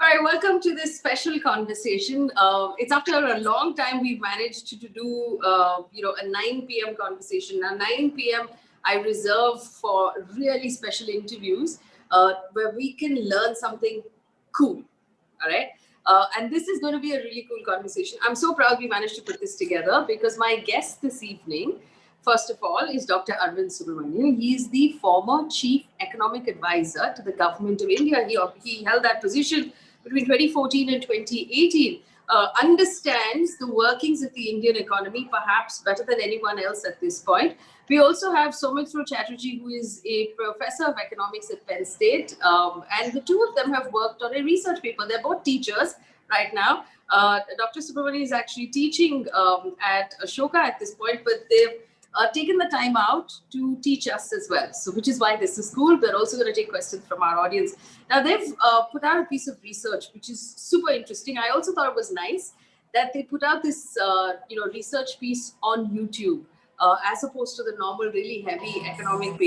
All right, welcome to this special conversation. It's after a long time we've managed to do, a 9 p.m. conversation. Now, 9 p.m. I reserve for really special interviews where we can learn something cool. All right. And this is going to be a really cool conversation. I'm so proud we managed to put this together because my guest this evening, first of all, is Dr. Arvind Subramanian. He is the former Chief Economic Advisor to the Government of India. He held that position between 2014 and 2018, understands the workings of the Indian economy perhaps better than anyone else at this point. We also have Shoumitro Chatterjee, who is a professor of economics at Penn State, and the two of them have worked on a research paper. They're both teachers right now. Dr. Subramanian is actually teaching at Ashoka at this point, but they've taken the time out to teach us as well. So, which is why this is cool. We're also going to take questions from our audience. Now, they've put out a piece of research, which is super interesting. I also thought it was nice that they put out this, research piece on YouTube, as opposed to the normal, really heavy economic,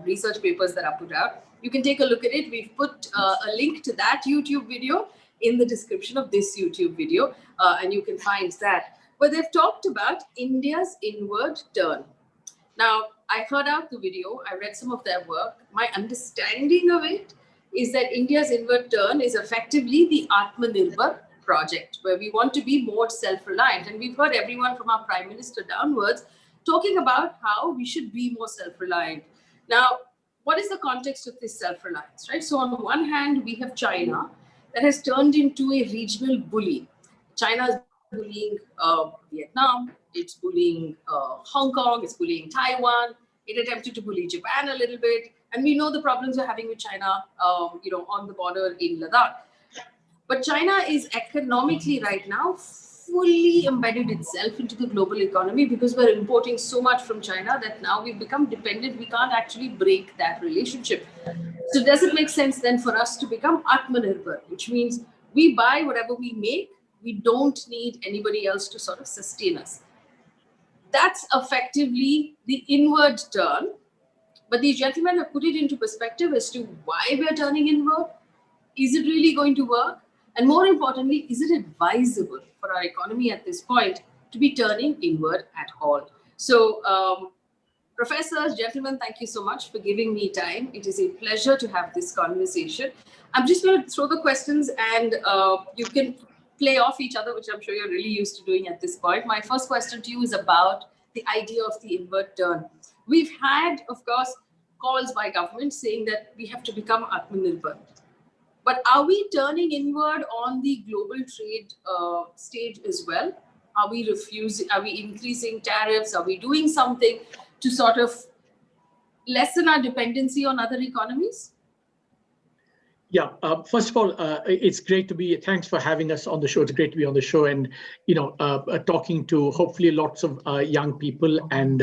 research papers that are put out. You can take a look at it. We've put a link to that YouTube video in the description of this YouTube video, and you can find that. But they've talked about India's inward turn. Now, I heard out the video, I read some of their work. My understanding of it is that India's inward turn is effectively the Aatmanirbhar project, where we want to be more self-reliant. And we've heard everyone from our Prime Minister downwards talking about how we should be more self-reliant. Now, what is the context of this self-reliance, right? So on one hand, we have China that has turned into a regional bully. China's bullying Vietnam, it's bullying Hong Kong, it's bullying Taiwan, it attempted to bully Japan a little bit, and we know the problems we're having with China, on the border in Ladakh. But China is economically right now fully embedded itself into the global economy because we're importing so much from China that now we've become dependent. We can't actually break that relationship. So does it make sense then for us to become Aatmanirbhar, which means we buy whatever we make, we don't need anybody else to sort of sustain us. That's effectively the inward turn. But these gentlemen have put it into perspective as to why we're turning inward. Is it really going to work? And more importantly, is it advisable for our economy at this point to be turning inward at all? So, professors, gentlemen, thank you so much for giving me time. It is a pleasure to have this conversation. I'm just going to throw the questions and you can play off each other, which I'm sure you're really used to doing at this point. My first question to you is about the idea of the inward turn. We've had, of course, calls by government saying that we have to become Aatmanirbhar. But are we turning inward on the global trade stage as well? Are we refusing? Are we increasing tariffs? Are we doing something to sort of lessen our dependency on other economies? Yeah, first of all, it's great to be, thanks for having us on the show. It's great to be on the show and, talking to hopefully lots of young people and,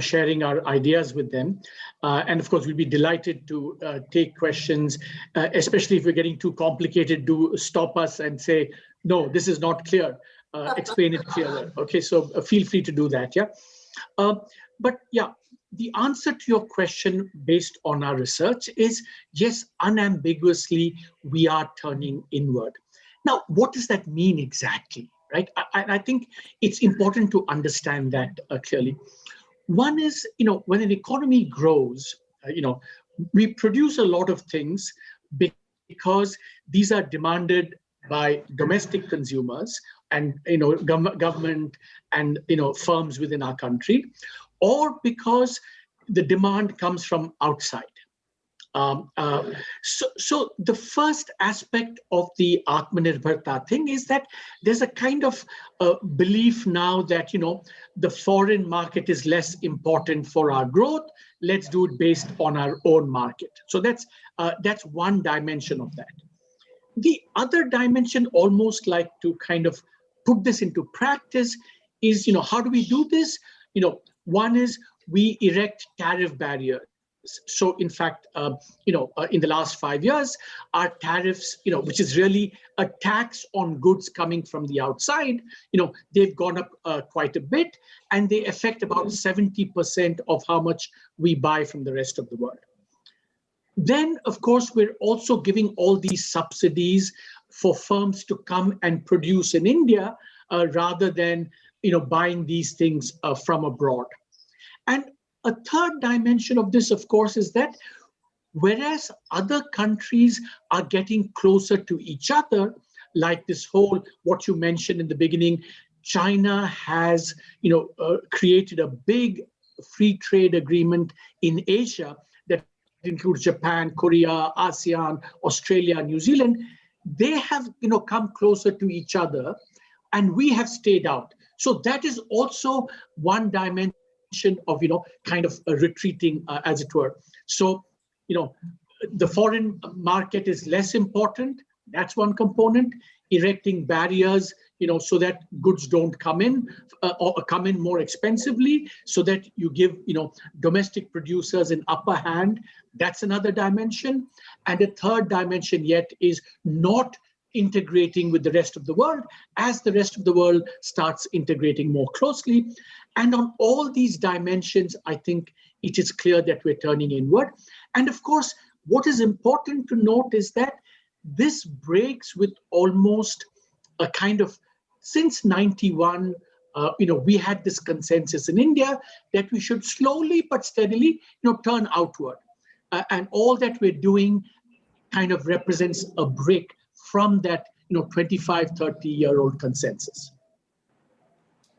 sharing our ideas with them. And of course, we'll be delighted to take questions, especially if we're getting too complicated, do stop us and say, no, this is not clear. Explain it clearer. Okay, so feel free to do that, yeah? But yeah, the answer to your question based on our research is yes, unambiguously, we are turning inward. Now, what does that mean exactly, right? I think it's important to understand that clearly. One is, when an economy grows, we produce a lot of things because these are demanded by domestic consumers and, government and, firms within our country, or because the demand comes from outside. So the first aspect of the Aatmanirbharta thing is that there's a kind of belief now that, the foreign market is less important for our growth. Let's do it based on our own market. So that's one dimension of that. The other dimension, almost like to kind of put this into practice, is, how do we do this? One is we erect tariff barriers. So in fact, in the last 5 years, our tariffs, which is really a tax on goods coming from the outside, they've gone up quite a bit, and they affect about 70% of how much we buy from the rest of the world. Then, of course, we're also giving all these subsidies for firms to come and produce in India rather than, buying these things from abroad. And a third dimension of this, of course, is that whereas other countries are getting closer to each other, like this whole, what you mentioned in the beginning, China has, created a big free trade agreement in Asia that includes Japan, Korea, ASEAN, Australia, New Zealand. They have, come closer to each other, and we have stayed out. So that is also one dimension of, kind of retreating, as it were. So, the foreign market is less important. That's one component. Erecting barriers, so that goods don't come in or come in more expensively, so that you give, domestic producers an upper hand. That's another dimension. And a third dimension yet is not integrating with the rest of the world as the rest of the world starts integrating more closely. And on all these dimensions, I think it is clear that we're turning inward. And of course, what is important to note is that this breaks with almost a kind of, since 91, we had this consensus in India that we should slowly but steadily, turn outward. And all that we're doing kind of represents a break from that, 25, 30-year-old consensus.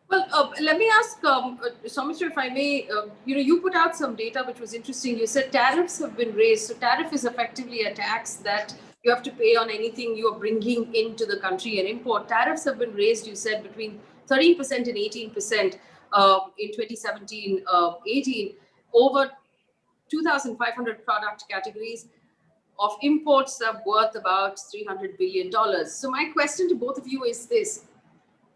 Well, let me ask, Shoumitro, if I may, you put out some data which was interesting. You said tariffs have been raised. So tariff is effectively a tax that you have to pay on anything you are bringing into the country and import. Tariffs have been raised, you said, between 13% and 18% in 2017-18 over 2,500 product categories of imports are worth about $300 billion. So my question to both of you is this.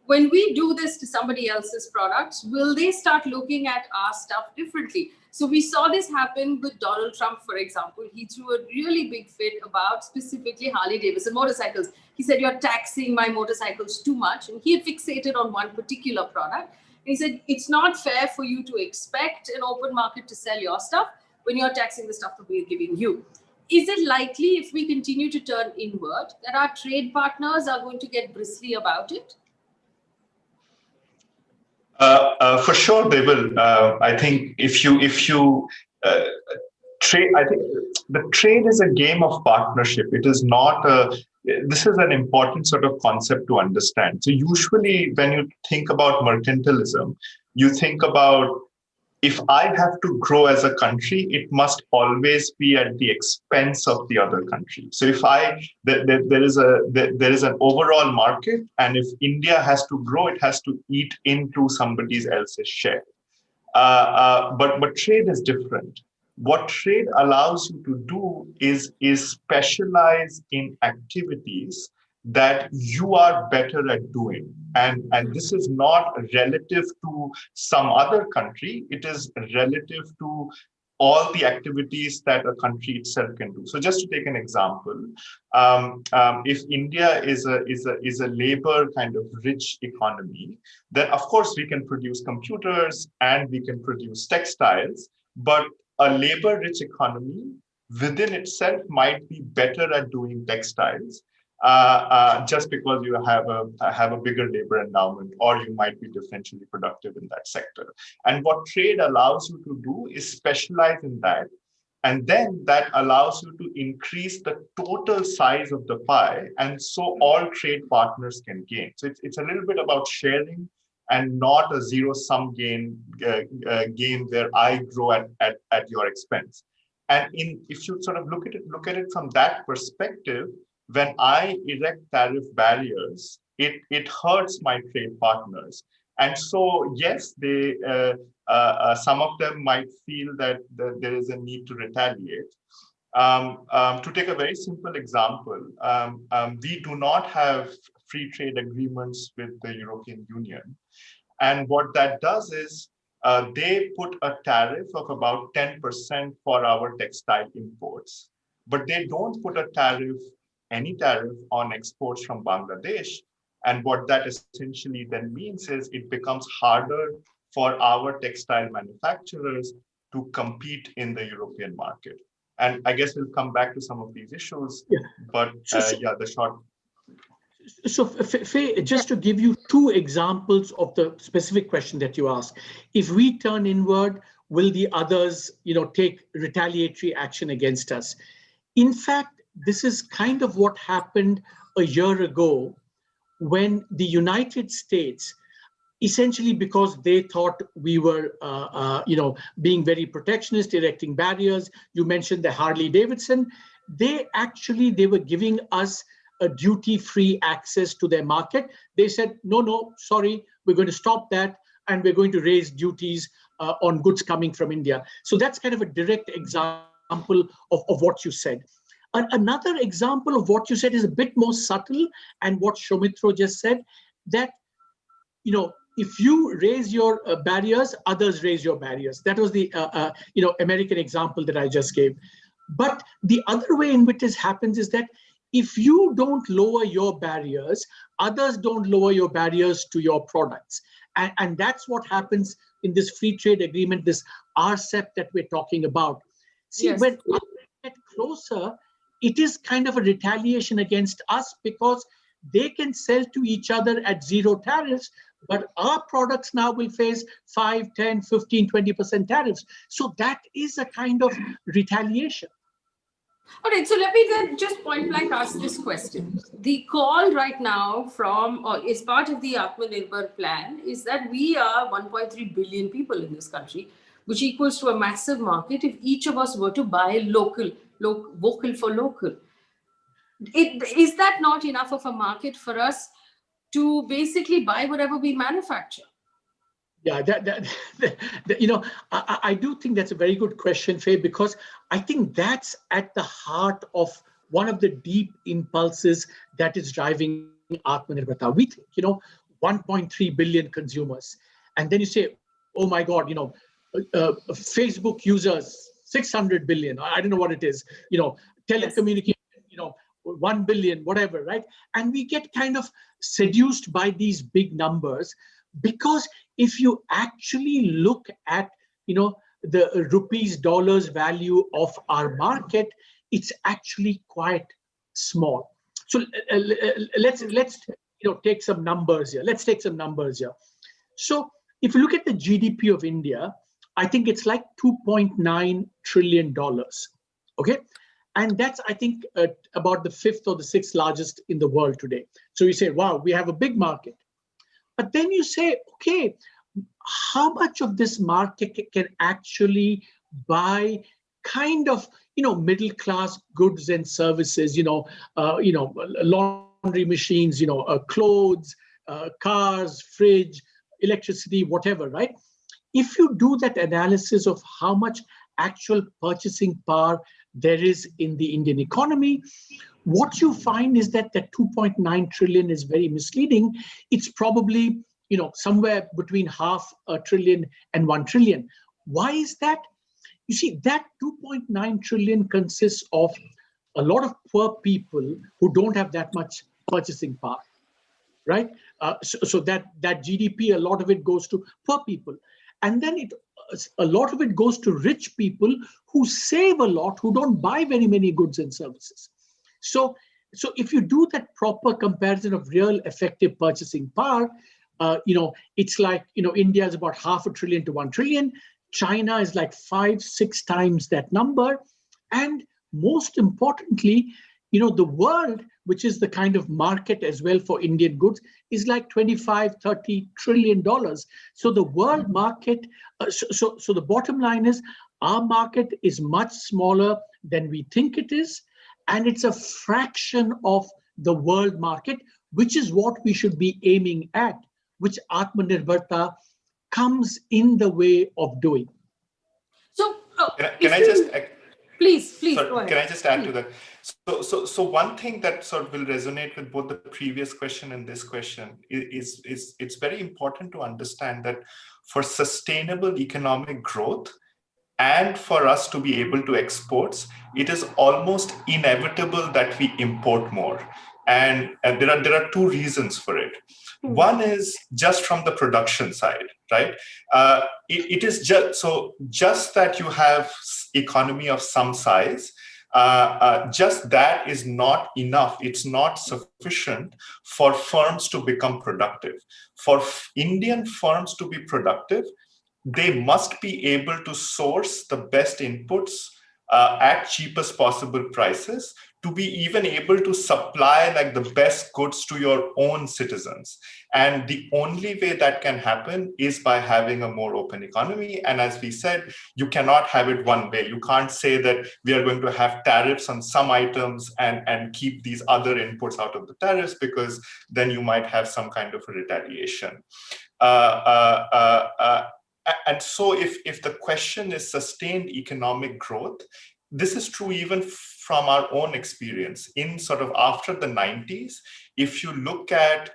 When we do this to somebody else's products, will they start looking at our stuff differently? So we saw this happen with Donald Trump, for example. He threw a really big fit about specifically Harley Davidson motorcycles. He said, you're taxing my motorcycles too much. And he had fixated on one particular product. And he said, it's not fair for you to expect an open market to sell your stuff when you're taxing the stuff that we're giving you. Is it likely, if we continue to turn inward, that our trade partners are going to get bristly about it? For sure, they will. I think if you trade, I think the trade is a game of partnership. It is not a. This is an important sort of concept to understand. So usually, when you think about mercantilism, you think about, if I have to grow as a country, it must always be at the expense of the other country. So if there is an overall market, and if India has to grow, it has to eat into somebody else's share. But trade is different. What trade allows you to do is specialize in activities that you are better at doing. And this is not relative to some other country, it is relative to all the activities that a country itself can do. So just to take an example, if India is a labor kind of rich economy, then of course we can produce computers and we can produce textiles, but a labor rich economy within itself might be better at doing textiles just because you have a bigger labor endowment, or you might be differentially productive in that sector. And what trade allows you to do is specialize in that. And then that allows you to increase the total size of the pie. And so all trade partners can gain. So it's a little bit about sharing and not a zero-sum game where I grow at your expense. And if you sort of look at it from that perspective, when I erect tariff barriers, it hurts my trade partners. And so, yes, some of them might feel that there is a need to retaliate. To take a very simple example, we do not have free trade agreements with the European Union. And what that does is they put a tariff of about 10% for our textile imports, but they don't put any tariff on exports from Bangladesh. And what that essentially then means is it becomes harder for our textile manufacturers to compete in the European market. And I guess we'll come back to some of these issues, but the short. So, Faye, just to give you two examples of the specific question that you asked, if we turn inward, will the others, take retaliatory action against us? In fact, this is kind of what happened a year ago when the United States, essentially because they thought we were, being very protectionist, erecting barriers. You mentioned the Harley-Davidson. They were giving us a duty-free access to their market. They said, no, sorry, we're going to stop that, and we're going to raise duties on goods coming from India. So that's kind of a direct example of what you said. Another example of what you said is a bit more subtle, and what Shoumitro just said, that, if you raise your barriers, others raise your barriers. That was the, American example that I just gave. But the other way in which this happens is that if you don't lower your barriers, others don't lower your barriers to your products. And that's what happens in this free trade agreement, this RCEP that we're talking about. See, when we get closer, it is kind of a retaliation against us because they can sell to each other at zero tariffs, but our products now will face 5, 10, 15, 20% tariffs. So that is a kind of retaliation. All right, so let me then just point blank ask this question. The call right now is part of the Aatmanirbhar plan is that we are 1.3 billion people in this country, which equals to a massive market if each of us were to buy local, vocal for local. Is that not enough of a market for us to basically buy whatever we manufacture? Yeah, I do think that's a very good question, Faye, because I think that's at the heart of one of the deep impulses that is driving Aatmanirbhar. We think, 1.3 billion consumers. And then you say, oh my God, Facebook users, 600 billion, I don't know what it is, telecommunication, 1 billion, whatever, right? And we get kind of seduced by these big numbers because if you actually look at, the rupees dollars value of our market, it's actually quite small. So let's take some numbers here. Let's take some numbers here. So if you look at the GDP of India, I think it's like $2.9 trillion. Okay. And that's, I think, about the 5th or the 6th largest in the world today. So you say, wow, we have a big market. But then you say, okay, how much of this market can actually buy kind of, middle class goods and services, laundry machines, clothes, cars, fridge, electricity, whatever, right? If you do that analysis of how much actual purchasing power there is in the Indian economy, what you find is that the 2.9 trillion is very misleading. It's probably, somewhere between $500 billion and 1 trillion. Why is that? You see, that 2.9 trillion consists of a lot of poor people who don't have that much purchasing power, right? So that GDP, a lot of it goes to poor people. And then a lot of it goes to rich people who save a lot, who don't buy very many goods and services. So if you do that proper comparison of real effective purchasing power, it's like, India is about $500 billion to 1 trillion. China is like 5-6 times that number. And most importantly, the world, which is the kind of market as well for Indian goods, is like $25-30 trillion. So the world market, so the bottom line is Our market is much smaller than we think it is, and it's a fraction of the world market, which is what we should be aiming at, which Aatmanirbharta comes in the way of doing. So, Can I just please sorry, go ahead. can I just add to that? So one thing that sort of will resonate with both the previous question and this question is it's very important to understand that for sustainable economic growth and for us to be able to export, it is almost inevitable that we import more. And there are two reasons for it. One is just from the production side, right? It is just that you have economy of some size. Just that is not enough. It's not sufficient for firms to become productive. For Indian firms to be productive, they must be able to source the best inputs at cheapest possible prices to be even able to supply like the best goods to your own citizens. And the only way that can happen is by having a more open economy. And as we said, you cannot have it one way. You can't say that we are going to have tariffs on some items and keep these other inputs out of the tariffs, because then you might have some kind of a retaliation. And so if the question is sustained economic growth, this is true even from our own experience in sort of after the 90s. If you look at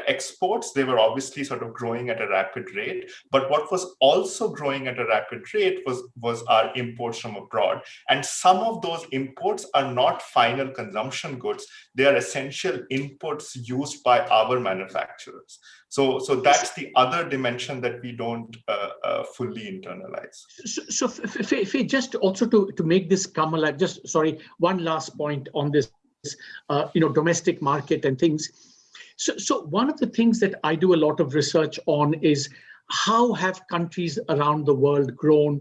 exports, they were obviously sort of growing at a rapid rate. But what was also growing at a rapid rate was our imports from abroad. And some of those imports are not final consumption goods. They are essential inputs used by our manufacturers. So that's the other dimension that we don't fully internalize. So Faye, just also to make this come alive, one last point on this, domestic market and things. So one of the things that I do a lot of research on is how have countries around the world grown,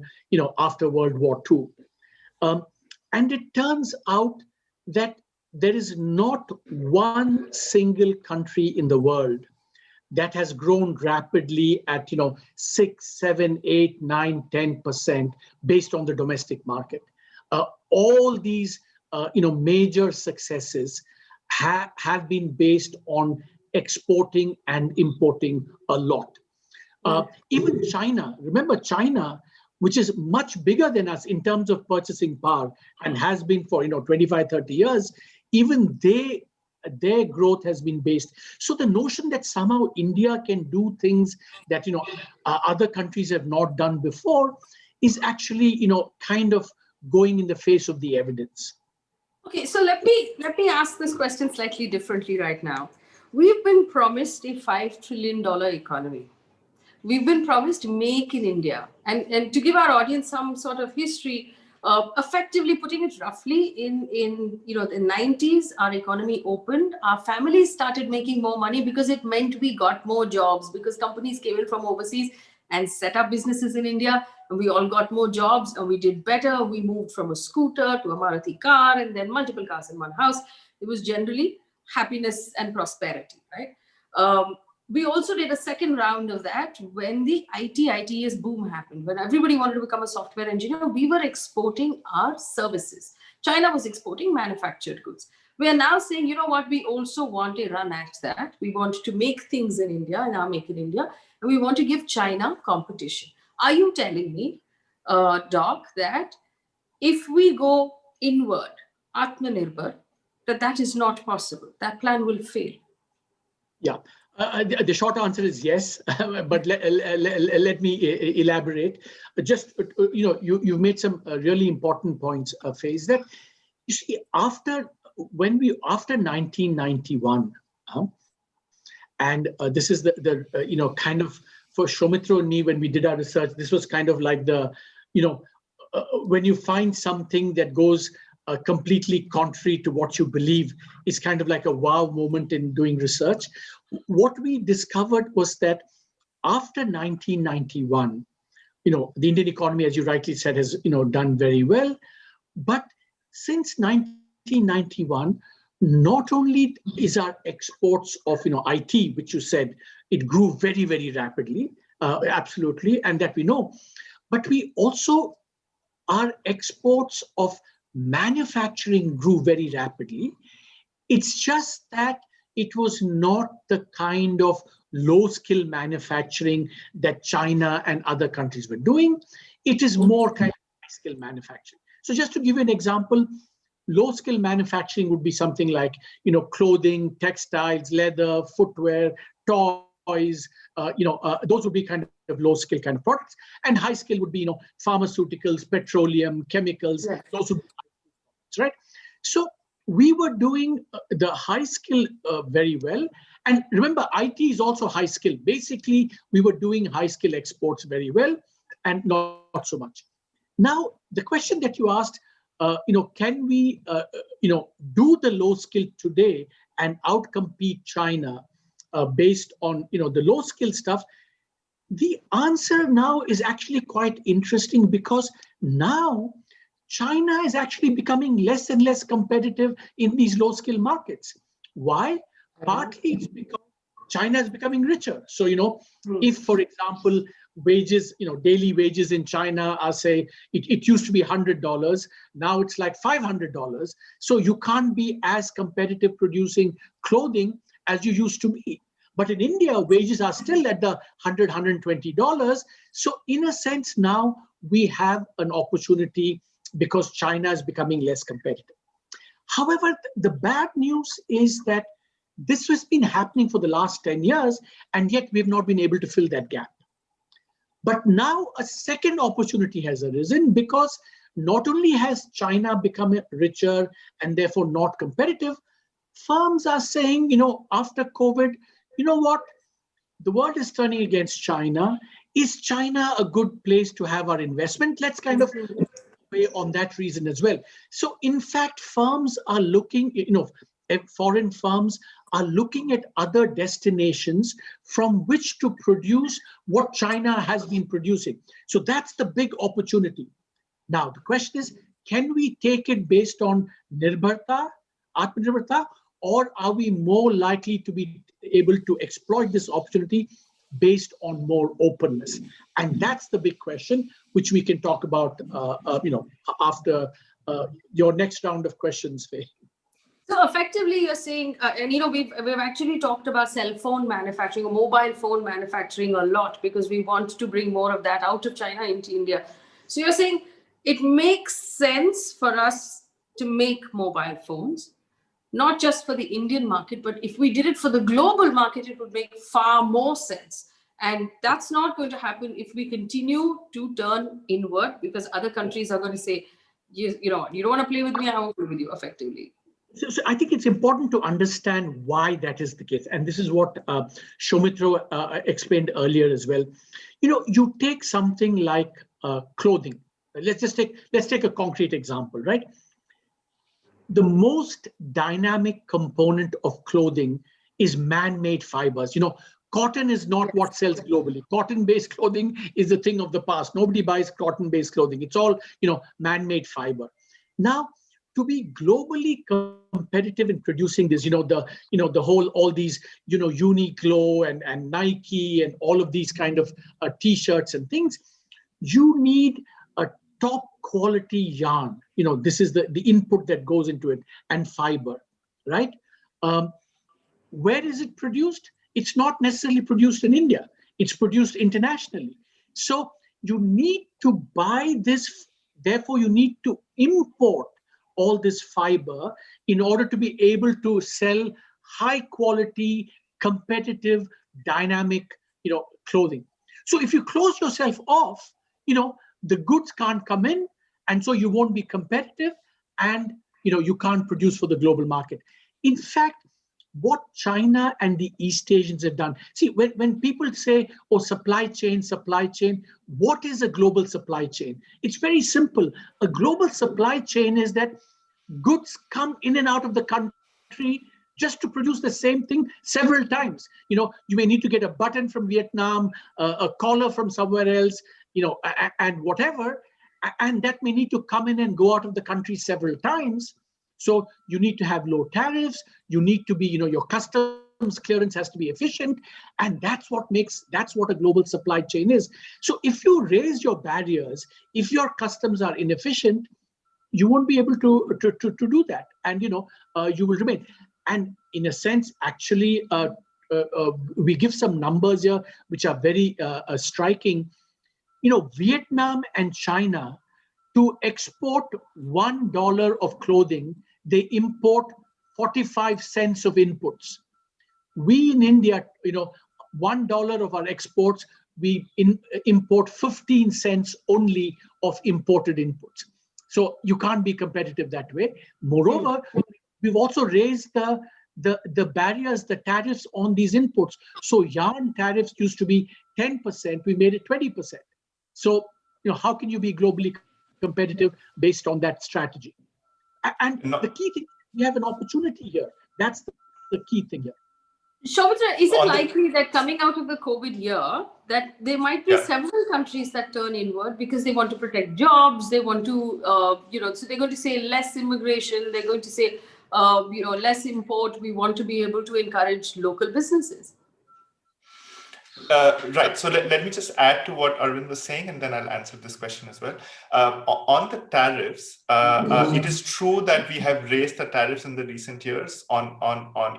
after World War II. And it turns out that there is not one single country in the world that has grown rapidly at 6, 7, 8, 9, 10% based on the domestic market. All these major successes have been based on exporting and importing a lot. Even China, remember China, which is much bigger than us in terms of purchasing power and has been for 25, 30 years, even their growth has been based. So the notion that somehow India can do things that other countries have not done before is actually kind of going in the face of the evidence. Okay, so let me ask this question slightly differently right now. We've been promised a $5 trillion economy. We've been promised Make in India. And to give our audience some sort of history, effectively putting it roughly, in the 90s, our economy opened. Our families started making more money because it meant we got more jobs, because companies came in from overseas and set up businesses in India. And we all got more jobs and we did better. We moved from a scooter to a Maruti car and then multiple cars in one house. It was generally happiness and prosperity, right? We also did a second round of that when the ITES boom happened. When everybody wanted to become a software engineer, we were exporting our services. China was exporting manufactured goods. We are now saying, you know what, we also want a run at that. We want to make things in India, in our Make in India, and we want to give China competition. Are you telling me, Doc, that if we go inward, Aatmanirbhar, that is not possible? That plan will fail? Yeah. The short answer is yes, but let me elaborate. Just, you've made some really important points, Faye, that you see, after 1991, and this is the kind of, for Shoumitro and me, when we did our research, this was kind of like the, when you find something that goes completely contrary to what you believe, it's kind of like a wow moment in doing research. What we discovered was that after 1991, the Indian economy, as you rightly said, has done very well. But since 1991, not only is our exports of IT, which you said, it grew very, very rapidly, absolutely, and that we know. but we also, our exports of manufacturing grew very rapidly. It's just that it was not the kind of low-skill manufacturing that China and other countries were doing. It is more kind of high-skill manufacturing. So just to give you an example, low-skill manufacturing would be something like, clothing, textiles, leather, footwear, toys. Those would be kind of low-skill kind of products. And high-skill would be, pharmaceuticals, petroleum, chemicals. Yeah. Those would be high-skill products, right? So we were doing the high skill very well. And remember, IT is also high skill. Basically, we were doing high skill exports very well and not so much. Now, the question that you asked, can we, do the low skill today and outcompete China based on, the low skill stuff? The answer now is actually quite interesting, because now China is actually becoming less and less competitive in these low-skill markets. Why? Partly it's because China is becoming richer. So, if, for example, wages, daily wages in China are, say, it used to be $100, now it's like $500. So you can't be as competitive producing clothing as you used to be. But in India, wages are still at the $100, $120. So in a sense, now we have an opportunity because China is becoming less competitive. However, the bad news is that this has been happening for the last 10 years, and yet we've not been able to fill that gap. But now a second opportunity has arisen, because not only has China become richer and therefore not competitive, firms are saying, after COVID, you know what? The world is turning against China. Is China a good place to have our investment? Let's kind of on that reason as well. So in fact, firms are looking, foreign firms are looking at other destinations from which to produce what China has been producing. So that's the big opportunity. Now, the question is, can we take it based on Nirbharta, Aatmanirbharta, or are we more likely to be able to exploit this opportunity based on more openness? And that's the big question, which we can talk about, after your next round of questions, Faye. So effectively, you're saying, and we've actually talked about cell phone manufacturing or mobile phone manufacturing a lot, because we want to bring more of that out of China into India. So you're saying it makes sense for us to make mobile phones, not just for the Indian market, but if we did it for the global market, it would make far more sense. And that's not going to happen if we continue to turn inward, because other countries are going to say, you don't want to play with me, I won't play with you, effectively. So I think it's important to understand why that is the case. And this is what Shoumitro explained earlier as well. You take something like clothing. Let's take a concrete example, right? The most dynamic component of clothing is man-made fibers. Cotton is not what sells globally. Cotton-based clothing is a thing of the past. Nobody buys cotton-based clothing. It's all, man-made fiber. Now, to be globally competitive in producing this, all these, Uniqlo and Nike and all of these kind of T-shirts and things, you need a top quality yarn. This is the input that goes into it, and fiber, right? Where is it produced? It's not necessarily produced in India. It's produced internationally. So you need to buy this, therefore you need to import all this fiber in order to be able to sell high quality, competitive, dynamic, clothing. So if you close yourself off, the goods can't come in, and so you won't be competitive, and you can't produce for the global market. In fact, what China and the East Asians have done, see, when people say, oh, supply chain, what is a global supply chain? It's very simple. A global supply chain is that goods come in and out of the country just to produce the same thing several times. You may need to get a button from Vietnam, a collar from somewhere else, and whatever, and that may need to come in and go out of the country several times. So you need to have low tariffs. You need to be, your customs customs clearance has to be efficient, and that's what a global supply chain is. So if you raise your barriers, if your customs are inefficient, you won't be able to do that, and you will remain. And in a sense, actually, we give some numbers here which are very striking. Vietnam and China, to export $1 of clothing, they import 45 cents of inputs. We in India, $1 of our exports, we import 15 cents only of imported inputs. So you can't be competitive that way. Moreover, we've also raised the barriers, the tariffs on these inputs. So yarn tariffs used to be 10%, we made it 20%. So, how can you be globally competitive based on that strategy? And the key thing, we have an opportunity here. That's the key thing here. Shoumitro, is it likely that coming out of the COVID year, that there might be several countries that turn inward because they want to protect jobs, they want to, so they're going to say less immigration, they're going to say, less import, we want to be able to encourage local businesses? Right. So let me just add to what Arvind was saying, and then I'll answer this question as well. On the tariffs, it is true that we have raised the tariffs in the recent years on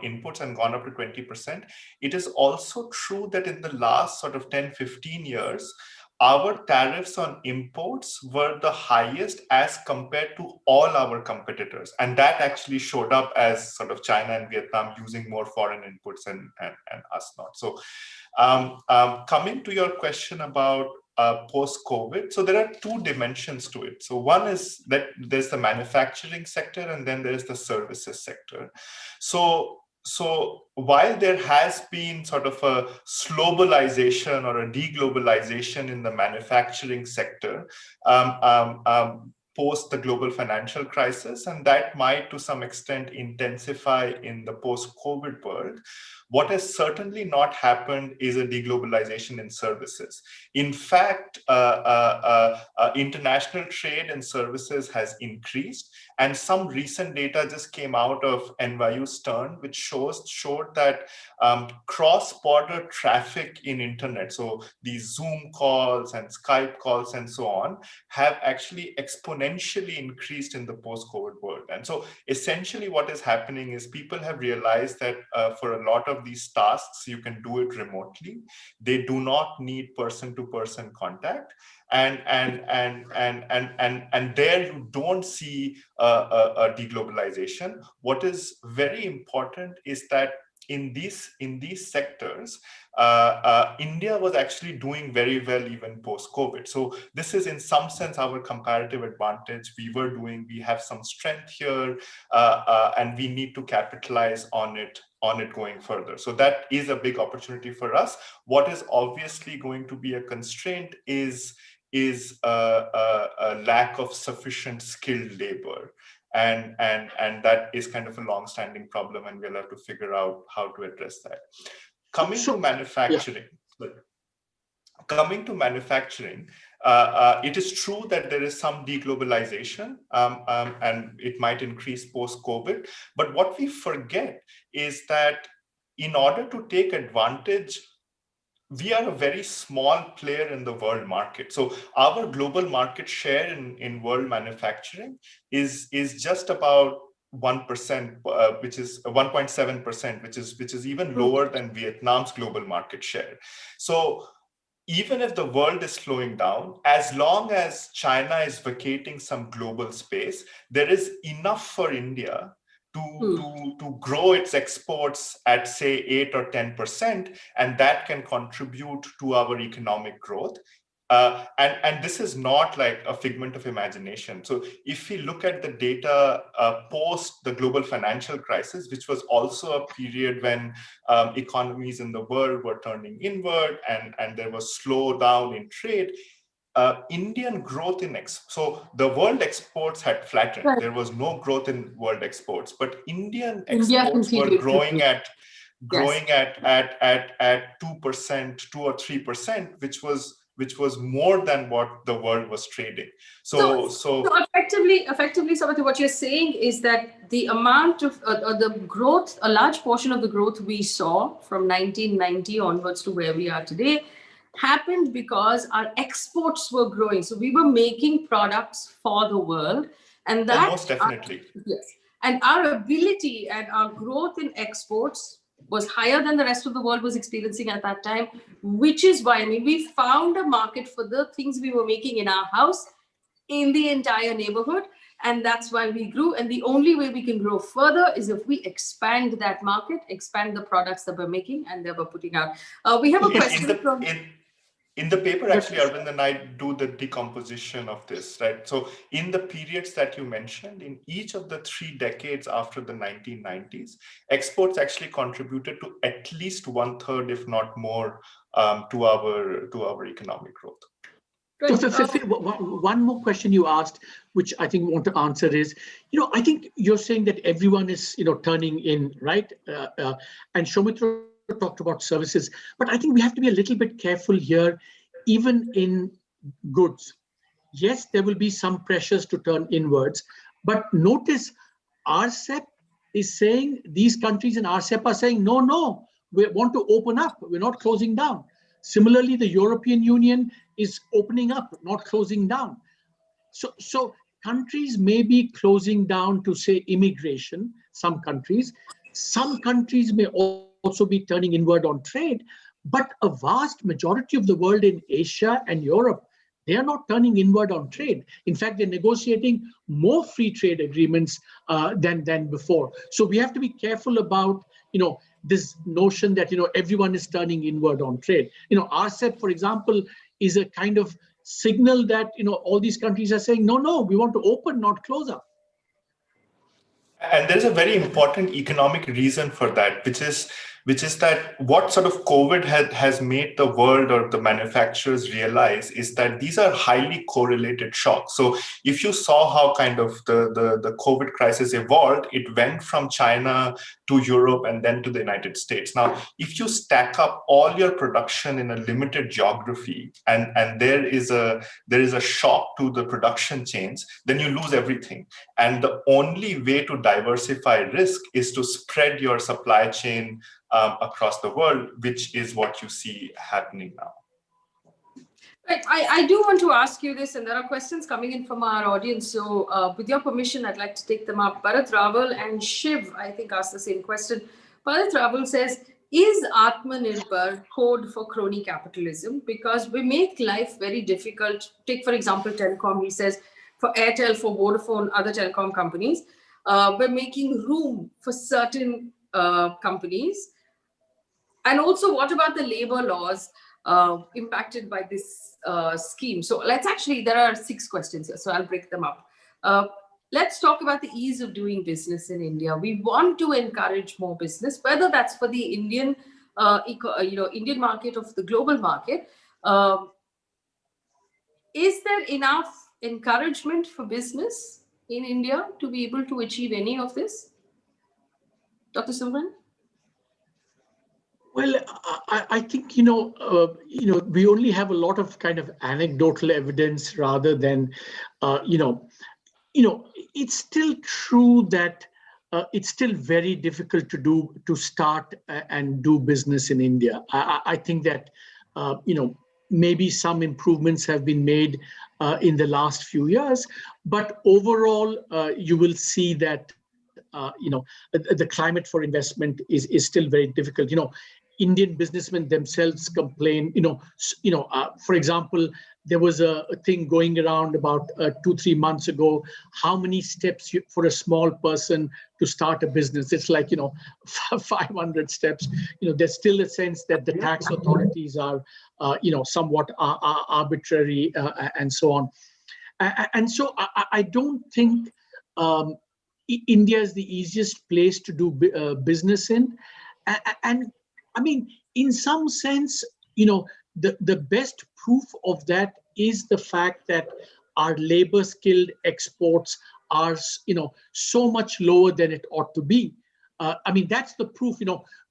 inputs and gone up to 20%. It is also true that in the last sort of 10, 15 years, our tariffs on imports were the highest as compared to all our competitors. And that actually showed up as sort of China and Vietnam using more foreign inputs and us not. So coming to your question about post-COVID, so there are two dimensions to it. So one is that there's the manufacturing sector and then there's the services sector. So while there has been sort of a globalization or a deglobalization in the manufacturing sector post the global financial crisis, and that might to some extent intensify in the post-COVID world, what has certainly not happened is a deglobalization in services. In fact, international trade in services has increased, and some recent data just came out of NYU Stern, which showed that cross-border traffic in internet, so these Zoom calls and Skype calls and so on, have actually exponentially increased in the post-COVID world. And so essentially what is happening is people have realized that for a lot of these tasks, you can do it remotely. They do not need person-to-person contact. And there you don't see a deglobalization. What is very important is that in these sectors, India was actually doing very well even post-COVID. So this is in some sense our comparative advantage. We have some strength here, and we need to capitalize on it going further. So that is a big opportunity for us. What is obviously going to be a constraint is a lack of sufficient skilled labor. And that is kind of a long-standing problem, and we'll have to figure out how to address that. Coming to manufacturing, it is true that there is some deglobalization, and it might increase post-COVID. But what we forget is that in order to take advantage, we are a very small player in the world market. So our global market share in world manufacturing is just about 1%, which is 1.7%, which is even lower than Vietnam's global market share. So even if the world is slowing down, as long as China is vacating some global space, there is enough for India to grow its exports at, say, 8 or 10%, and that can contribute to our economic growth. And this is not like a figment of imagination. So if we look at the data post the global financial crisis, which was also a period when economies in the world were turning inward and there was slowdown in trade, Indian growth in so the world exports had flattened. Right. There was no growth in world exports, but Indian exports were growing at 2%, 2 or 3%, which was which was more than what the world was trading. So effectively, Shoumitro, what you're saying is that the amount of the growth, a large portion of the growth we saw from 1990 onwards to where we are today, happened because our exports were growing. So we were making products for the world, and that most definitely. Yes, and our ability and our growth in exports was higher than the rest of the world was experiencing at that time, which is why, I mean, we found a market for the things we were making in our house in the entire neighborhood, and that's why we grew. And the only way we can grow further is if we expand that market, expand the products that we're making and that we're putting out. We have a question from... In the paper, actually, Arvind and I do the decomposition of this, right? So in the periods that you mentioned, in each of the 3 decades after the 1990s, exports actually contributed to at least 1/3, if not more, to our economic growth. So, one more question you asked, which I think we want to answer is, I think you're saying that everyone is, turning in, right? And Shoumitro talked about services, but I think we have to be a little bit careful here, even in goods. Yes, there will be some pressures to turn inwards, but notice RCEP is saying, these countries in RCEP are saying, no, we want to open up, we're not closing down. Similarly, the European Union is opening up, not closing down. So countries may be closing down to, say, immigration, some countries. Some countries may also be turning inward on trade, but a vast majority of the world in Asia and Europe, they are not turning inward on trade. In fact, they're negotiating more free trade agreements than before. So we have to be careful about, this notion that, everyone is turning inward on trade. RCEP, for example, is a kind of signal that, all these countries are saying, no, we want to open, not close up. And there's a very important economic reason for that, which is that what sort of COVID has made the world or the manufacturers realize is that these are highly correlated shocks. So if you saw how kind of the COVID crisis evolved, it went from China to Europe and then to the United States. Now, if you stack up all your production in a limited geography and there is a shock to the production chains, then you lose everything. And the only way to diversify risk is to spread your supply chain across the world, which is what you see happening now. Right. I do want to ask you this, and there are questions coming in from our audience. So with your permission, I'd like to take them up. Bharat Raval and Shiv, I think, asked the same question. Bharat Raval says, is Aatmanirbhar code for crony capitalism? Because we make life very difficult. Take, for example, telecom. He says, for Airtel, for Vodafone, other telecom companies, we're making room for certain companies. And also, what about the labor laws impacted by this scheme? So there are 6 questions here, so I'll break them up. Let's talk about the ease of doing business in India. We want to encourage more business, whether that's for the Indian, Indian market or for the global market. Is there enough encouragement for business in India to be able to achieve any of this? Dr. Subramanian? Well, I think, we only have a lot of kind of anecdotal evidence rather than, it's still true that it's still very difficult to start and do business in India. I think that, maybe some improvements have been made in the last few years, but overall, you will see that, the climate for investment is still very difficult. Indian businessmen themselves complain, for example, there was a thing going around about 2-3 months ago, how many steps for a small person to start a business? It's like, 500 steps. There's still a sense that the tax authorities are, somewhat arbitrary and so on. And so I don't think India is the easiest place to do business in. And I mean, in some sense, the best proof of that is the fact that our labor skilled exports are, so much lower than it ought to be. I mean, that's the proof.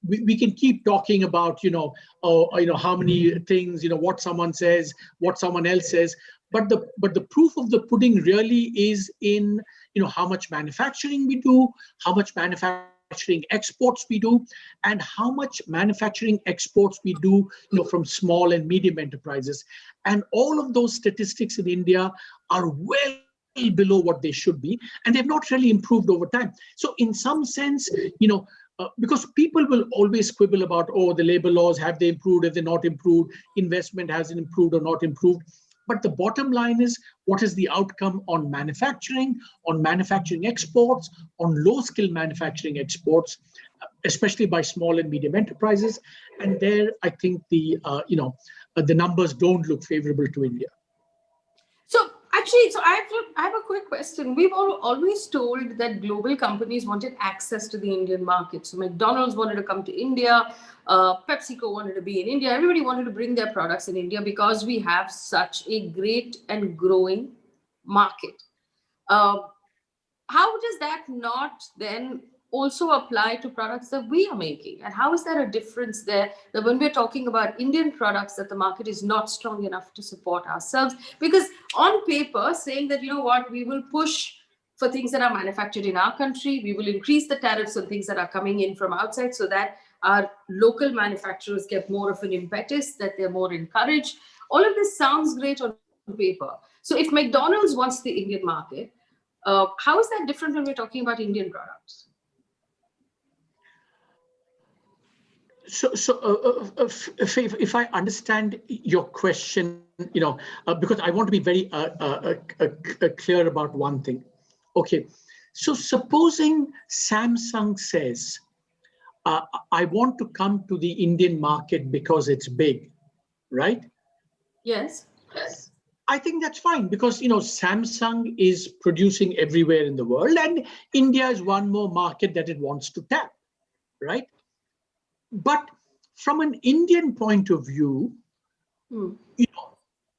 We can keep talking about how many things, what someone says, what someone else says, but the proof of the pudding really is in how much manufacturing we do, how much manufacturing exports we do, and how much manufacturing exports we do from small and medium enterprises. And all of those statistics in India are well below what they should be, and they've not really improved over time. So in some sense, because people will always quibble about, oh, the labor laws, have they improved, have they not improved, investment hasn't improved or not improved. But the bottom line is, what is the outcome on manufacturing exports, on low-skill manufacturing exports, especially by small and medium enterprises? And there, I think the numbers don't look favorable to India. So actually, I have a quick question. We've always told that global companies wanted access to the Indian market. So McDonald's wanted to come to India, PepsiCo wanted to be in India. Everybody wanted to bring their products in India because we have such a great and growing market. How does that not then also apply to products that we are making? And how is there a difference there that when we're talking about Indian products that the market is not strong enough to support ourselves? Because on paper, saying that, we will push for things that are manufactured in our country, we will increase the tariffs on things that are coming in from outside so that our local manufacturers get more of an impetus, that they're more encouraged. All of this sounds great on paper. So if McDonald's wants the Indian market, how is that different when we're talking about Indian products? So, if I understand your question, because I want to be very clear about one thing. Okay, so supposing Samsung says, I want to come to the Indian market because it's big, right? Yes. I think that's fine, because Samsung is producing everywhere in the world, and India is one more market that it wants to tap, right? But from an Indian point of view,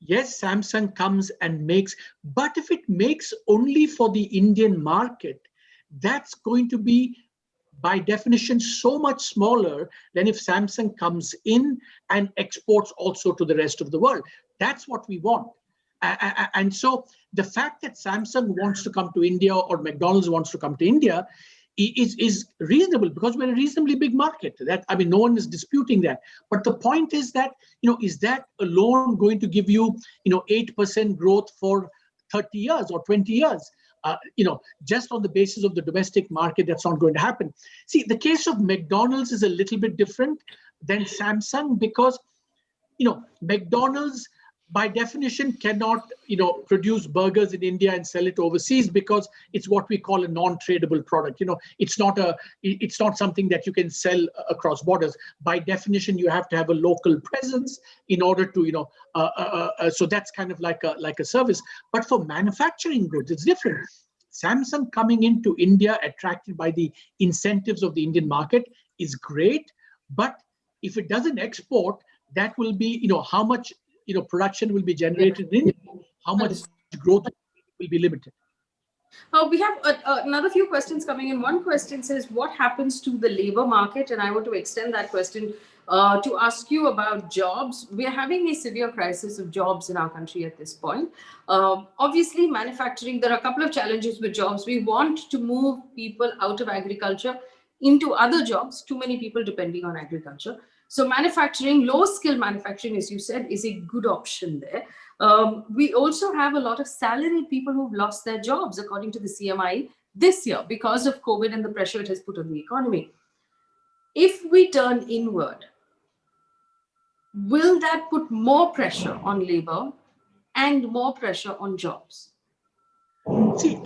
yes, Samsung comes and makes, but if it makes only for the Indian market, that's going to be, by definition, so much smaller than if Samsung comes in and exports also to the rest of the world. That's what we want. And so the fact that Samsung wants to come to India or McDonald's wants to come to India is reasonable, because we're a reasonably big market. No one is disputing that. But the point is that, is that alone going to give you, 8% growth for 30 years or 20 years? Just on the basis of the domestic market, that's not going to happen. See, the case of McDonald's is a little bit different than Samsung, because, McDonald's by definition cannot, produce burgers in India and sell it overseas, because it's what we call a non-tradable product. It's not something that you can sell across borders. By definition, you have to have a local presence in order to, so that's kind of like a service. But for manufacturing goods, it's different. Samsung coming into India, attracted by the incentives of the Indian market, is great. But if it doesn't export, that will be, how much production will be generated in India, how much growth will be limited. We have another few questions coming in. One question says, what happens to the labor market? And I want to extend that question to ask you about jobs. We are having a severe crisis of jobs in our country at this point. Obviously, manufacturing, there are a couple of challenges with jobs. We want to move people out of agriculture into other jobs, too many people depending on agriculture. So manufacturing, low-skill manufacturing, as you said, is a good option there. We also have a lot of salaried people who've lost their jobs, according to the CMI, this year because of COVID and the pressure it has put on the economy. If we turn inward, will that put more pressure on labor and more pressure on jobs? See,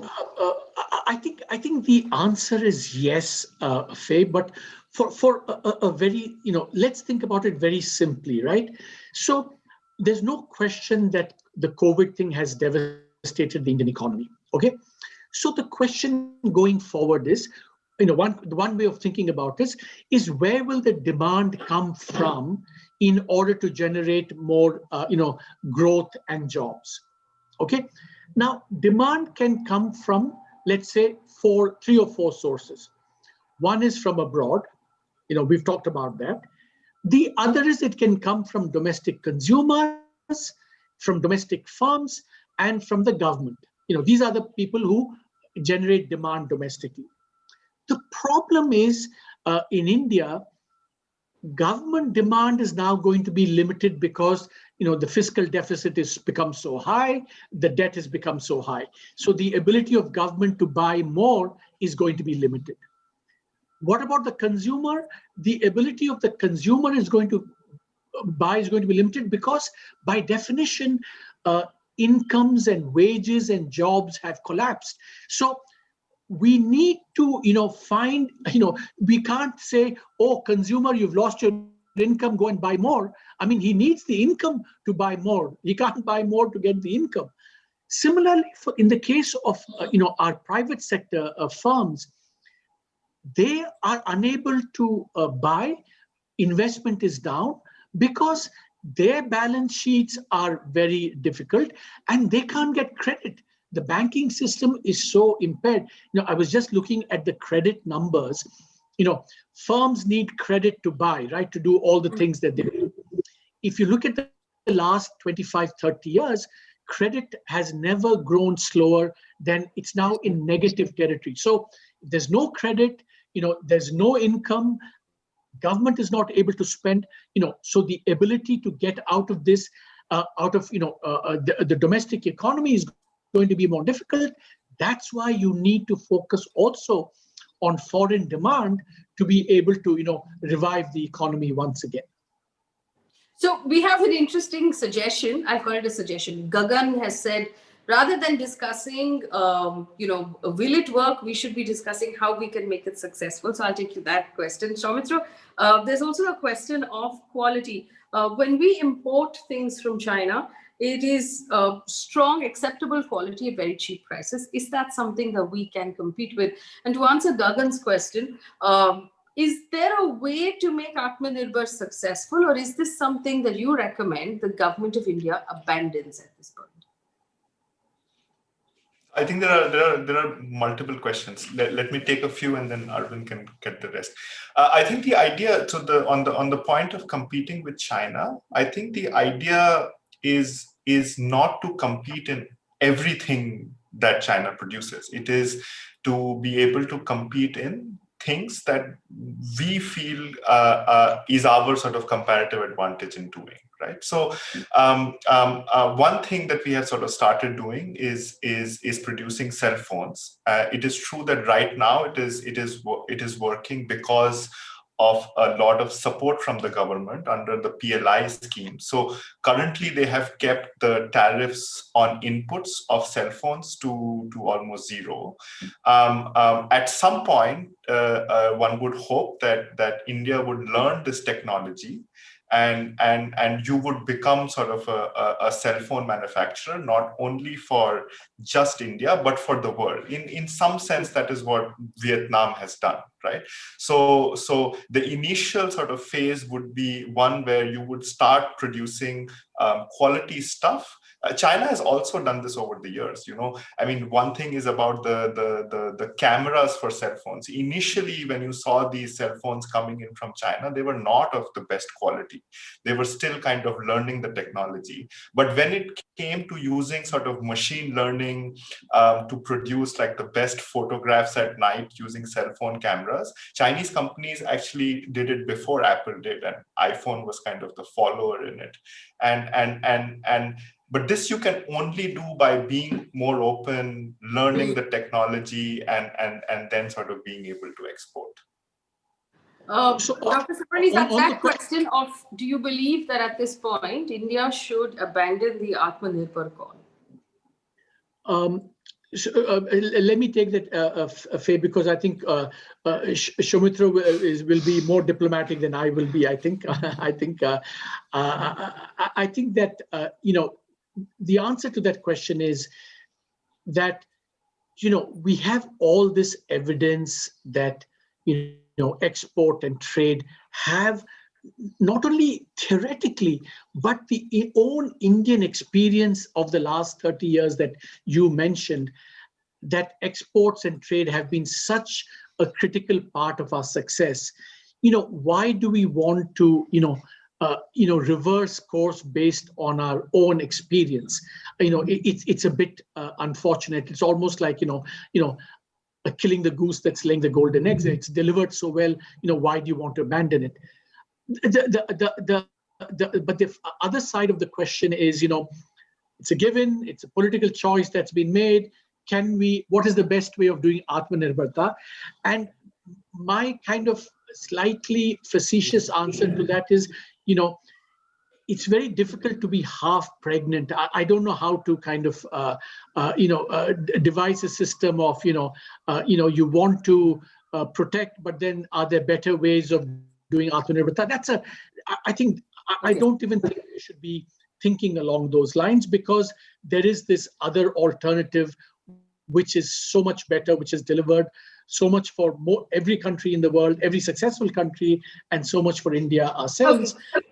I think the answer is yes, Faye, but for a very, let's think about it very simply, right? So there's no question that the COVID thing has devastated the Indian economy, okay? So the question going forward is, one way of thinking about this is, where will the demand come from in order to generate more, growth and jobs, okay? Now, demand can come from, let's say, 3 or 4 sources. One is from abroad. We've talked about that. The other is it can come from domestic consumers, from domestic firms, and from the government. These are the people who generate demand domestically. The problem is in India, government demand is now going to be limited because the fiscal deficit has become so high, the debt has become so high. So the ability of government to buy more is going to be limited. What about the consumer? The ability of the consumer is going to buy is going to be limited because by definition, incomes and wages and jobs have collapsed. So we need to, find, we can't say, oh, consumer, you've lost your income, go and buy more. I mean, he needs the income to buy more. He can't buy more to get the income. Similarly, in the case of, our private sector firms, they are unable to buy. Investment is down because their balance sheets are very difficult and they can't get credit. The banking system is so impaired. I was just looking at the credit numbers. Firms need credit to buy, right, to do all the things that they do. If you look at the last 25, 30 years, credit has never grown slower than it's now in negative territory. So there's no credit, there's no income, government is not able to spend, so the ability to get out of this, the domestic economy is going to be more difficult. That's why you need to focus also on foreign demand to be able to, revive the economy once again. So we have an interesting suggestion. I've heard a suggestion. Gagan has said, rather than discussing, will it work, we should be discussing how we can make it successful. So I'll take you that question. Shoumitro, there's also a question of quality. When we import things from China, it is strong, acceptable quality at very cheap prices. Is that something that we can compete with? And to answer Gagan's question, is there a way to make Aatmanirbhar successful, or is this something that you recommend the government of India abandons at this point? I think there are multiple questions. Let me take a few, and then Arvind can get the rest. I think the idea, so on the point of competing with China, I think the idea is not to compete in everything that China produces. It is to be able to compete in things that we feel is our sort of comparative advantage in doing. Right. So one thing that we have sort of started doing is producing cell phones. It is true that right now it is working because of a lot of support from the government under the PLI scheme. So currently they have kept the tariffs on inputs of cell phones to almost zero. At some point, one would hope that India would learn this technology, and you would become sort of a cell phone manufacturer, not only for just India, but for the world. In some sense, that is what Vietnam has done, right? So the initial sort of phase would be one where you would start producing quality stuff. China has also done this over the years. I mean, one thing is about the cameras for cell phones. Initially, when you saw these cell phones coming in from China, they were not of the best quality. They were still kind of learning the technology. But when it came to using sort of machine learning to produce like the best photographs at night using cell phone cameras, Chinese companies actually did it before Apple did, and iPhone was kind of the follower in it. But this you can only do by being more open, learning the technology, and then sort of being able to export. Dr. Subramanian, that question of, do you believe that at this point, India should abandon the Aatmanirbhar call? Let me take that, Faye, because I think Shoumitro will be more diplomatic than I will be. I think that the answer to that question is that we have all this evidence that export and trade have not only theoretically, but the own Indian experience of the last 30 years that you mentioned, that exports and trade have been such a critical part of our success, why do we want to, reverse course based on our own experience? It's a bit unfortunate. It's almost like, killing the goose that's laying the golden eggs. It's delivered so well, why do you want to abandon it? But the other side of the question is, it's a given, it's a political choice that's been made. What is the best way of doing Aatmanirbhar? And my kind of slightly facetious answer to that is, it's very difficult to be half pregnant. I don't know how to kind of, devise a system of, you want to protect, but then are there better ways of doing Aatmanirbhar? I don't even think we should be thinking along those lines, because there is this other alternative, which is so much better, which is delivered so much for every country in the world, every successful country, and so much for India ourselves. Okay.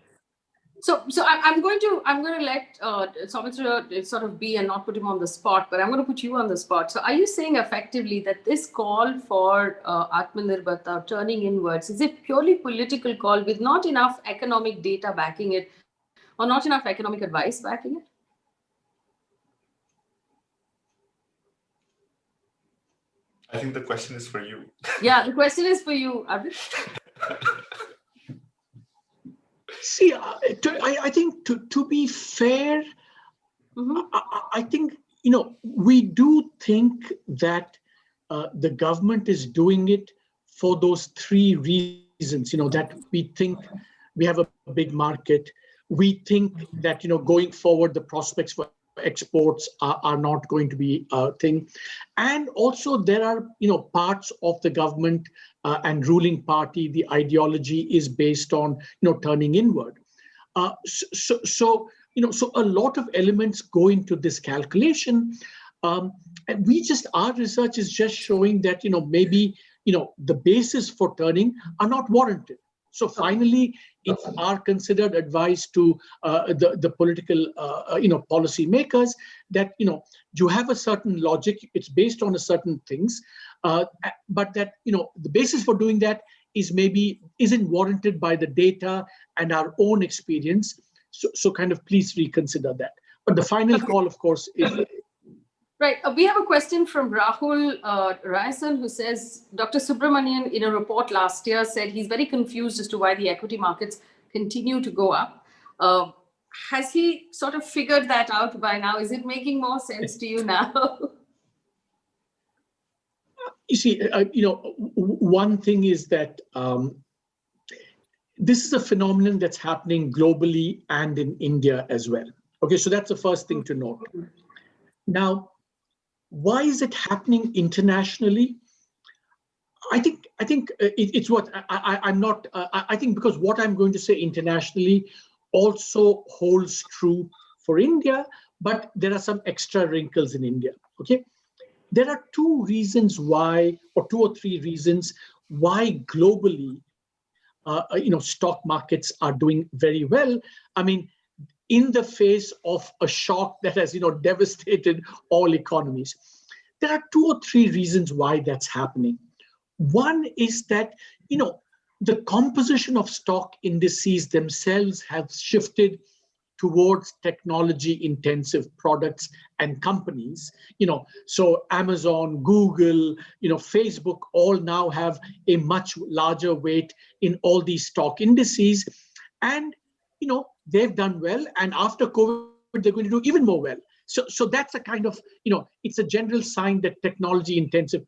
So I'm going to let Shoumitro sort of be and not put him on the spot, but I'm going to put you on the spot. So are you saying effectively that this call for Aatmanirbhar, turning inwards, is a purely political call with not enough economic data backing it, or not enough economic advice backing it? I think the question is for you. Yeah, the question is for you, Arvind. See, I think to be fair, I think, we do think that the government is doing it for those three reasons, that we think we have a big market. We think that, going forward, the prospects for exports are not going to be a thing. And also there are, parts of the government and ruling party, the ideology is based on, turning inward. So a lot of elements go into this calculation. And our research is just showing that, maybe, the basis for turning are not warranted. So finally, it's our considered advice to the political, policy makers that, you have a certain logic, it's based on a certain things, but that, the basis for doing that isn't warranted by the data and our own experience. So kind of please reconsider that. But the final call, of course, is... Right. We have a question from Rahul Rayasan, who says, Dr. Subramanian, in a report last year, said he's very confused as to why the equity markets continue to go up. Has he sort of figured that out by now? Is it making more sense to you now? You see, one thing is that this is a phenomenon that's happening globally and in India as well. Okay, so that's the first thing to note. Now, why is it happening internationally? I think it's what I'm not. I think because what I'm going to say internationally also holds true for India, but there are some extra wrinkles in India. Okay, there are two or three reasons why globally, stock markets are doing very well. I mean, in the face of a shock that has, devastated all economies. There are two or three reasons why that's happening. One is that, the composition of stock indices themselves have shifted towards technology-intensive products and companies. So Amazon, Google, Facebook all now have a much larger weight in all these stock indices. And, they've done well, and after COVID, they're going to do even more well. So that's a kind of, it's a general sign that technology-intensive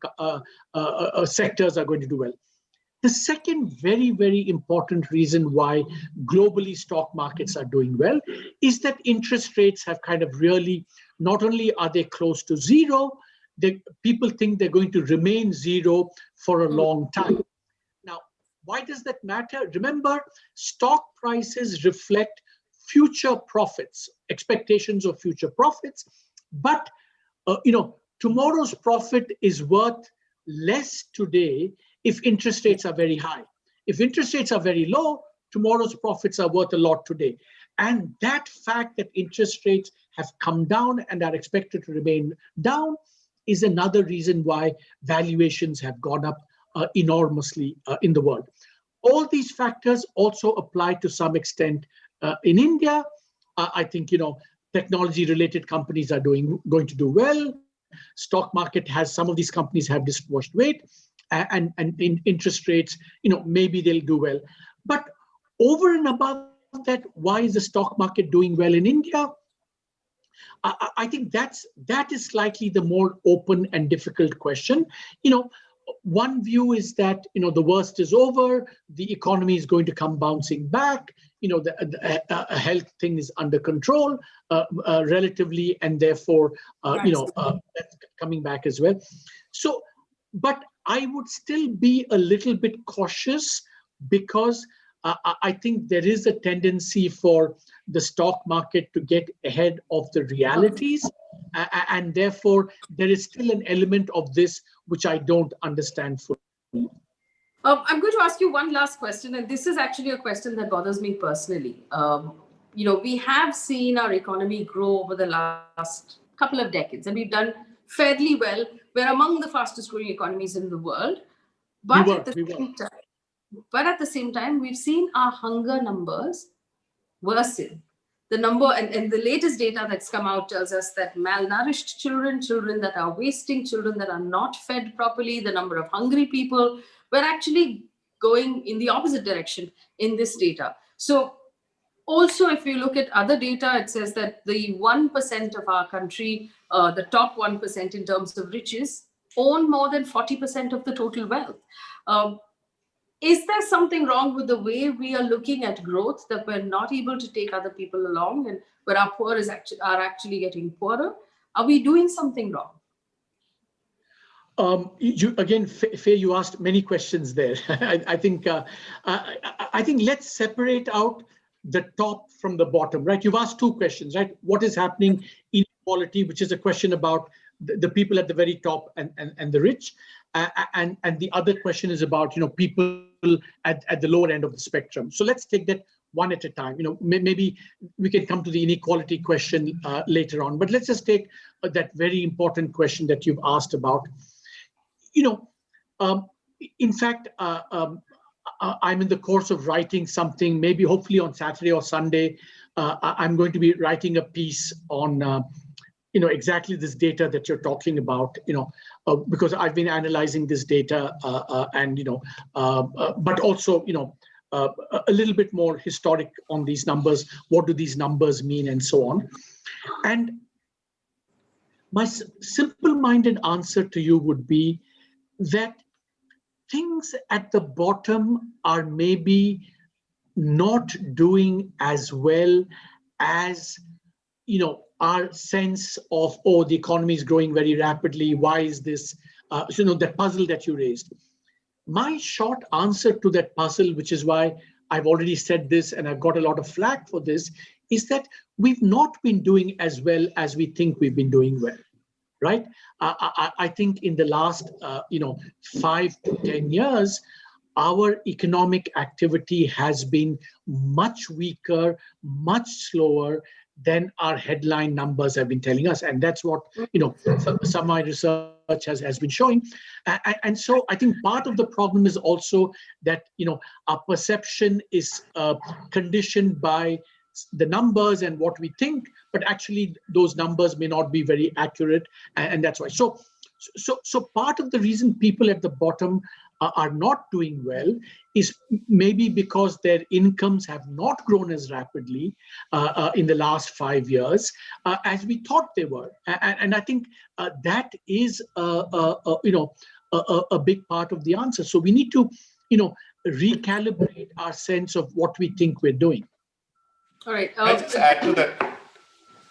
sectors are going to do well. The second very, very important reason why globally stock markets are doing well is that interest rates have kind of really, not only are they close to zero, people think they're going to remain zero for a long time. Now, why does that matter? Remember, stock prices reflect future profits, expectations of future profits, but tomorrow's profit is worth less today if interest rates are very high. If interest rates are very low, tomorrow's profits are worth a lot today. And that fact that interest rates have come down and are expected to remain down is another reason why valuations have gone up enormously in the world. All these factors also apply to some extent in India. I think, technology-related companies are going to do well. Stock market has, some of these companies have disproportionate weight, and in interest rates, maybe they'll do well. But over and above that, why is the stock market doing well in India? I think that is slightly the more open and difficult question. One view is that the worst is over, the economy is going to come bouncing back, the health thing is under control relatively, and therefore that's coming back as well. So, but I would still be a little bit cautious, because I think there is a tendency for the stock market to get ahead of the realities, and therefore there is still an element of this which I don't understand fully. I'm going to ask you one last question, and this is actually a question that bothers me personally. We have seen our economy grow over the last couple of decades, and we've done fairly well. We're among the fastest growing economies in the world. But at the same time, we've seen our hunger numbers worsen. The number, and the latest data that's come out tells us that malnourished children, children that are wasting, children that are not fed properly, the number of hungry people, we're actually going in the opposite direction in this data. So also, if you look at other data, it says that the 1% of our country, the top 1% in terms of riches, own more than 40% of the total wealth. Is there something wrong with the way we are looking at growth, that we're not able to take other people along, and where our poor are actually getting poorer? Are we doing something wrong? Again, Faye, you asked many questions there. I think let's separate out the top from the bottom, right? You've asked two questions, right? What is happening in inequality, which is a question about the people at the very top and the rich, and the other question is about people at the lower end of the spectrum. So let's take that one at a time. Maybe we can come to the inequality question later on, but let's just take that very important question that you've asked about. In fact, I'm in the course of writing something, maybe hopefully on Saturday or Sunday. I'm going to be writing a piece on exactly this data that you're talking about, because I've been analyzing this data but also, a little bit more historic on these numbers. What do these numbers mean, and so on? And my simple-minded answer to you would be that things at the bottom are maybe not doing as well as, our sense of, oh, the economy is growing very rapidly. Why is this? That puzzle that you raised. My short answer to that puzzle, which is why I've already said this and I've got a lot of flack for this, is that we've not been doing as well as we think we've been doing well, right? I think in the last, 5 to 10 years, our economic activity has been much weaker, much slower than our headline numbers have been telling us. And that's what, some of my research has been showing. And so I think part of the problem is also that, our perception is conditioned by the numbers and what we think, but actually those numbers may not be very accurate. And that's why. So part of the reason people at the bottom are not doing well is maybe because their incomes have not grown as rapidly in the last 5 years as we thought they were. And I think that is a big part of the answer. So we need to, recalibrate our sense of what we think we're doing. All right. Can I just add to that?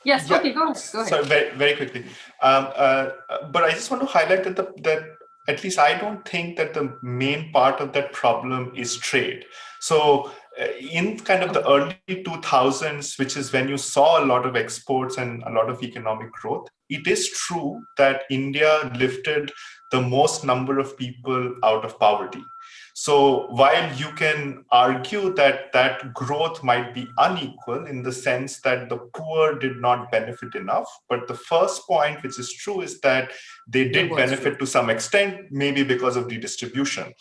Yes. Yeah. Okay. Go ahead. Sorry, very, very quickly. But I just want to highlight that at least I don't think that the main part of that problem is trade. So in kind of the early 2000s, which is when you saw a lot of exports and a lot of economic growth, it is true that India lifted the most number of people out of poverty. So while you can argue that that growth might be unequal in the sense that the poor did not benefit enough, but the first point, which is true, is that they did benefit to some extent, maybe because of redistribution.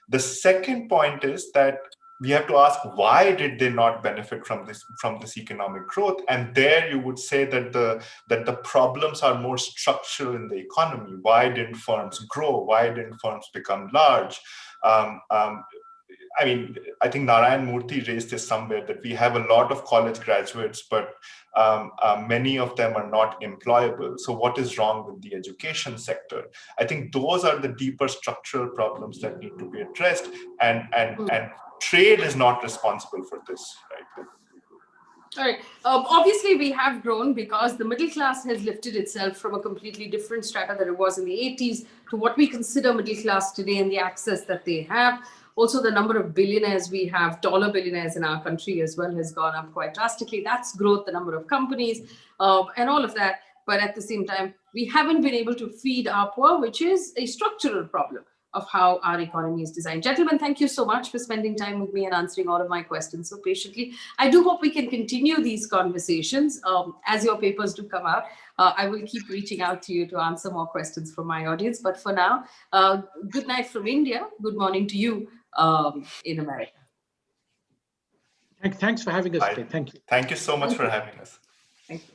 The second point is that we have to ask, why did they not benefit from this economic growth? And there you would say that the problems are more structural in the economy. Why didn't firms grow? Why didn't firms become large? I mean, I think Narayan Murthy raised this somewhere, that we have a lot of college graduates, but many of them are not employable. So what is wrong with the education sector? I think those are the deeper structural problems that need to be addressed, and trade is not responsible for this, right? All right. Obviously, we have grown because the middle class has lifted itself from a completely different strata that it was in the 80s to what we consider middle class today, and the access that they have. Also, the number of billionaires we have, dollar billionaires in our country as well, has gone up quite drastically. That's growth, the number of companies, and all of that. But at the same time, we haven't been able to feed our poor, which is a structural problem of how our economy is designed. Gentlemen, thank you so much for spending time with me and answering all of my questions so patiently. I do hope we can continue these conversations as your papers do come out. I will keep reaching out to you to answer more questions from my audience. But for now, good night from India. Good morning to you in America. Thanks for having us today. Thank you. Thank you so much for having us. Thank you.